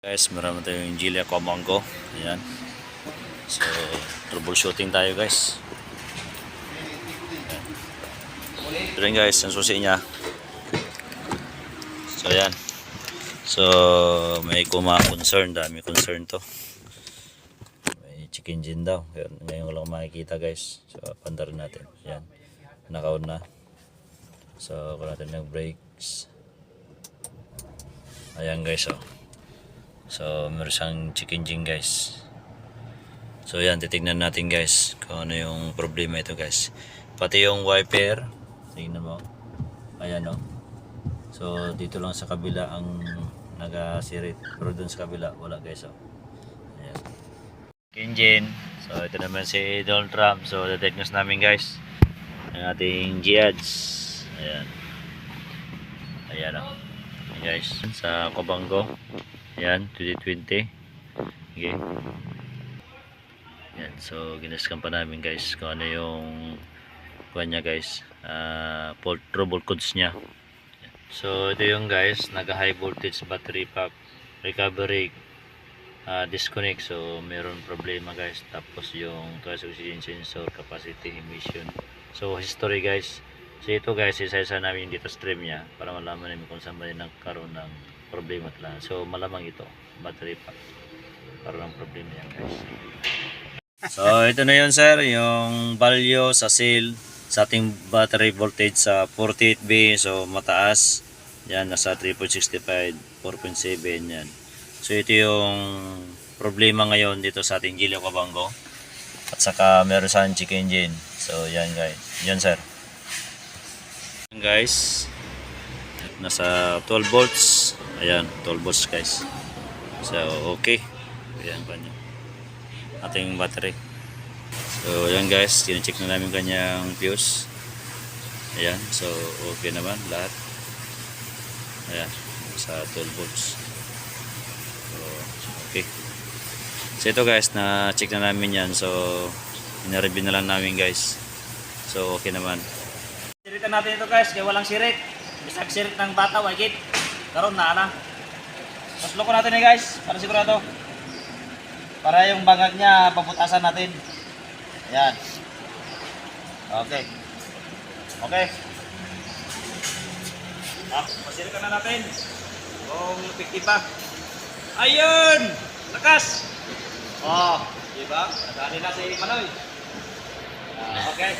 Guys, meron tayong Geely Aquamango. Ayan. So, troubleshooting tayo guys. Ayan. Ito rin guys, ang susi niya. So, ayan. So, may concern. Dami concern to. May check engine daw. Ayan. Ngayon ko lang makikita guys. So, pandarin natin. Ayan. Naka-on na. So, kung natin nag-brakes. Ayan guys, oh. So, meron siyang check engine guys. So, yan, titignan natin guys kung ano yung problema ito guys. Pati yung wiper, tingnan mo. Ayan o. So, dito lang sa kabila ang nagasirit. Pero dun sa kabila, wala guys o. Ayan. Engine. So, ito naman si Donald Trump. So, diagnose namin guys ang ating Giads. Ayan. Ayan o. Ayan guys. Sa Aquamango. Ayan, 2020. Okay. Ayan, so ginaskan pa namin guys kung ano yung kanya guys, trouble codes niya. Ayan. So ito yung guys, naga high voltage battery pack recovery disconnect. So meron problema guys. Tapos yung twice oxygen sensor capacity emission. So history guys. So ito guys, isa-isa namin yung data stream niya para malaman namin kung saan ba nagkaroon ng problema talaga. So malamang ito, battery pack. Karoon ng problema yan guys. So ito na yun sir, yung value sa cell sa ating battery voltage sa 48V. So mataas. Yan, nasa 3.65, 4.7 yan. So ito yung problema ngayon dito sa ating Geely Aquamango. At saka meron sa check engine. So yan guys. Yan sir. Guys, nasa 12 volts. Ayan, 12 volts guys. So okay. Ayan pa niya ating battery. So ayan guys, tine-check na namin kanyang fuse. Ayan, so okay naman lahat. Ayan, sa 12 volts. So okay. So ito guys, na-check na namin yan. So ina-review na lang namin guys. So okay naman. Siritan natin ito guys, kaya walang sirit. Bisag sirit ng bata, wagit. Karoon na ana. Tapos loko natin eh guys, para sigurado. Para yung bangag niya, paputasan natin. Ayan. Okay. Okay. Masiritan na natin. Kung epektiba. Ayun! Lakas! Oh, diba? Nadali na si Manoy. Okay.